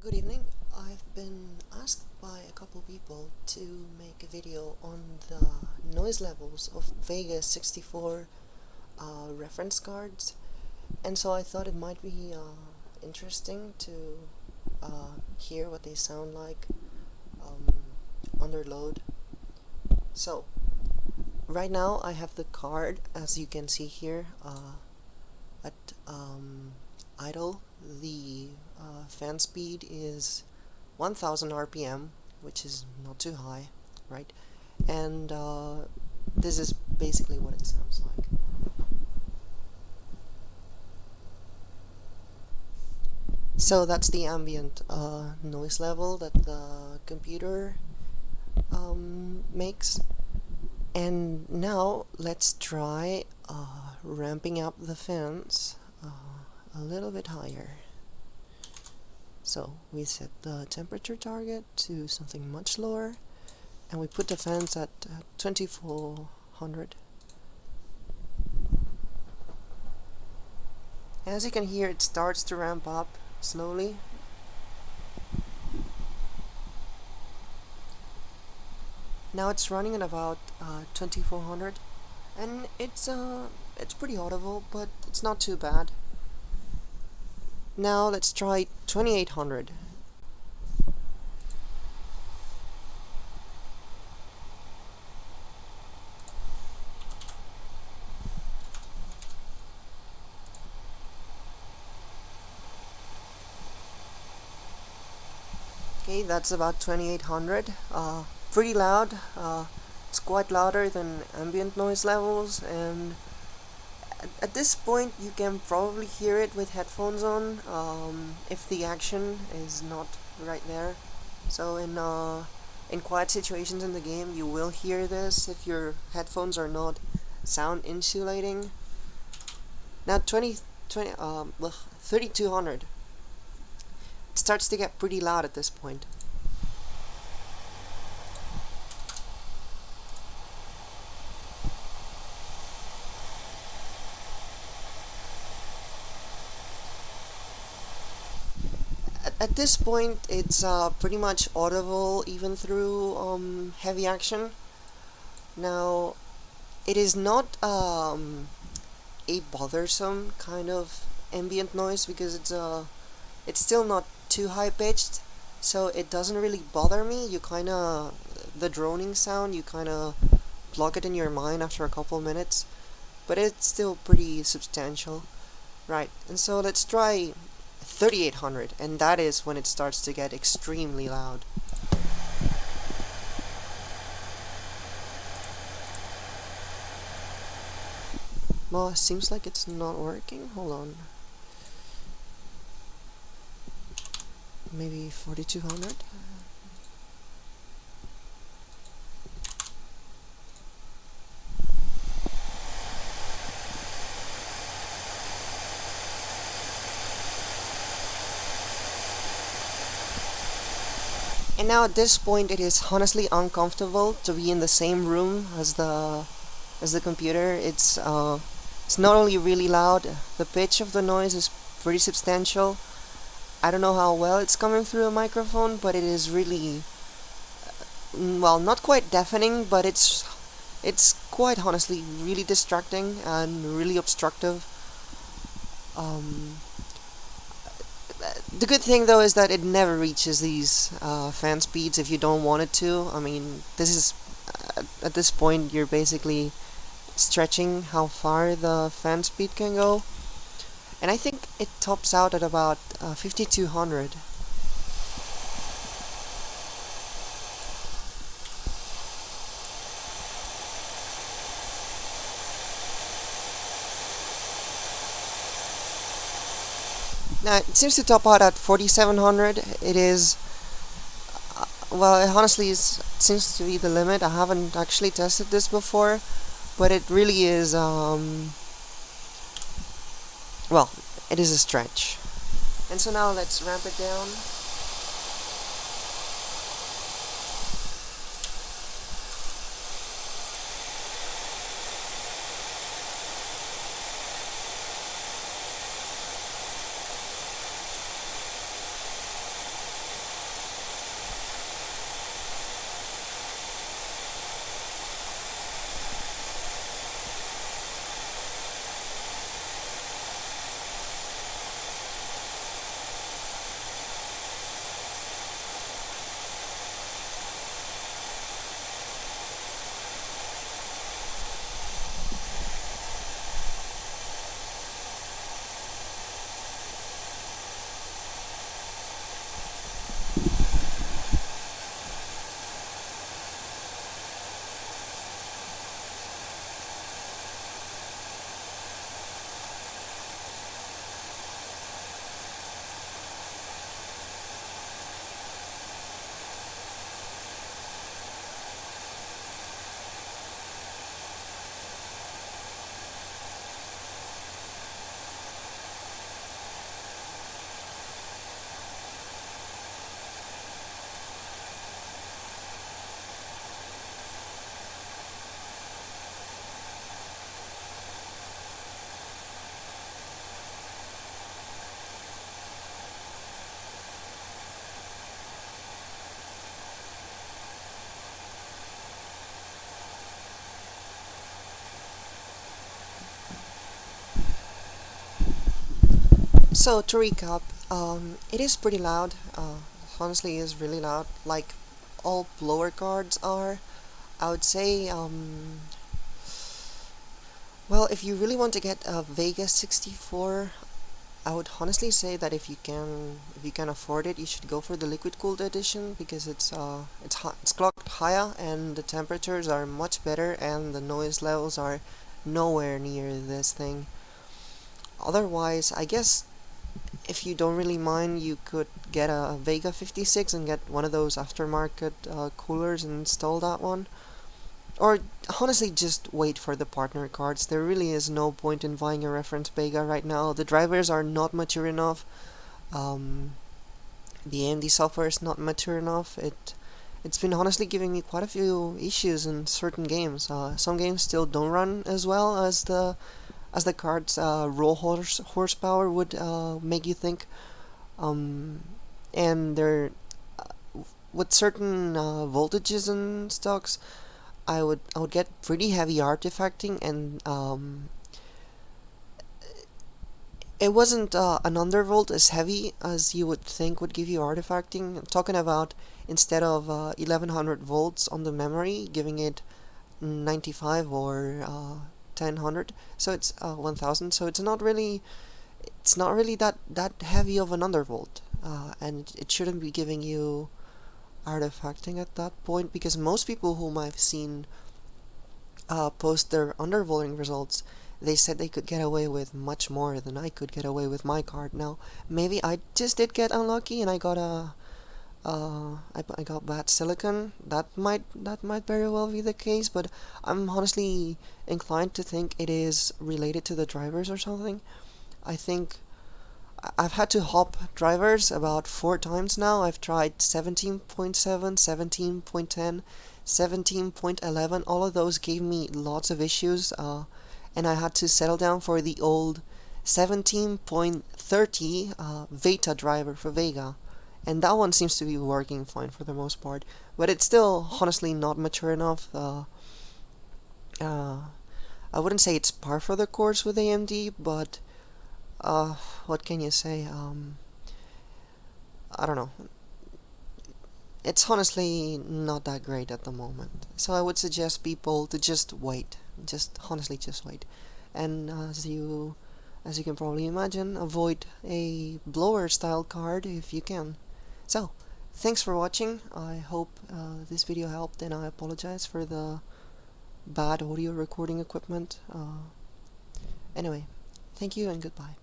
Good evening. I've been asked by a couple people to make a video on the noise levels of Vega 64 reference cards, and so I thought it might be interesting to hear what they sound like um, under load. So, right now I have the card, as you can see here, at idle. The fan speed is 1000 RPM, which is not too high, right? And this is basically what it sounds like. So that's the ambient noise level that the computer makes. And now let's try ramping up the fans a little bit higher. So we set the temperature target to something much lower, and we put the fans at 2400. As you can hear, it starts to ramp up slowly. Now it's running at about 2400, and it's pretty audible, but it's not too bad. Now let's try 2800. Okay, that's about 2800. Pretty loud. It's quite louder than ambient noise levels, and at this point you can probably hear it with headphones on if the action is not right there. So in quiet situations in the game you will hear this if your headphones are not sound insulating. Now 3200. It starts to get pretty loud at this point. At this point, it's pretty much audible even through heavy action. Now, it is not a bothersome kind of ambient noise because it's still not too high pitched, so it doesn't really bother me. The droning sound, you kind of block it in your mind after a couple minutes, but it's still pretty substantial. Right, and so let's try 3800, and that is when it starts to get extremely loud. Well, it seems like it's not working. Hold on. Maybe 4200? And now at this point it is honestly uncomfortable to be in the same room as the computer. It's not only really loud, the pitch of the noise is pretty substantial. I don't know how well it's coming through a microphone, but it is really, well, not quite deafening, but it's quite honestly really distracting and really obstructive. Um, the good thing though is that it never reaches these fan speeds if you don't want it to. I mean, this is at this point you're basically stretching how far the fan speed can go, and I think it tops out at about 5200. Now it seems to top out at 4700. It is well, it honestly seems to be the limit. I haven't actually tested this before, but it really is well, it is a stretch. And so now let's ramp it down. So to recap, it is pretty loud. Honestly, it is really loud, like all blower cards are. I would say, well, if you really want to get a Vega 64, I would honestly say that if you can afford it, you should go for the liquid cooled edition because it's clocked higher and the temperatures are much better and the noise levels are nowhere near this thing. Otherwise, I guess if you don't really mind, you could get a Vega 56 and get one of those aftermarket coolers and install that one. Or honestly, just wait for the partner cards. There really is no point in buying a reference Vega right now. The drivers are not mature enough. Um, the AMD software is not mature enough. It's been honestly giving me quite a few issues in certain games. Some games still don't run as well as the card's horsepower would make you think. Um, and they're with certain voltages and stocks, I would get pretty heavy artifacting, and it wasn't an undervolt as heavy as you would think would give you artifacting. I'm talking about instead of 1100 volts on the memory, giving it 95 or 1000. So it's 1000. So it's not really that heavy of an undervolt, and it shouldn't be giving you artifacting at that point because most people whom I've seen post their undervolting results, they said they could get away with much more than I could get away with my card. Now, maybe I just did get unlucky and I got I got bad silicon. That might very well be the case, but I'm honestly inclined to think it is related to the drivers or something. I think I've had to hop drivers about 4 times now. I've tried 17.7, 17.10, 17.11. All of those gave me lots of issues, and I had to settle down for the old 17.30 Veta driver for Vega. And that one seems to be working fine for the most part. But it's still honestly not mature enough. Uh, I wouldn't say it's par for the course with AMD, but uh, what can you say? I don't know. It's honestly not that great at the moment. So I would suggest people to just wait. Just honestly just wait. And as you can probably imagine, avoid a blower style card if you can. So, thanks for watching. I hope this video helped and I apologize for the bad audio recording equipment. Anyway, thank you and goodbye.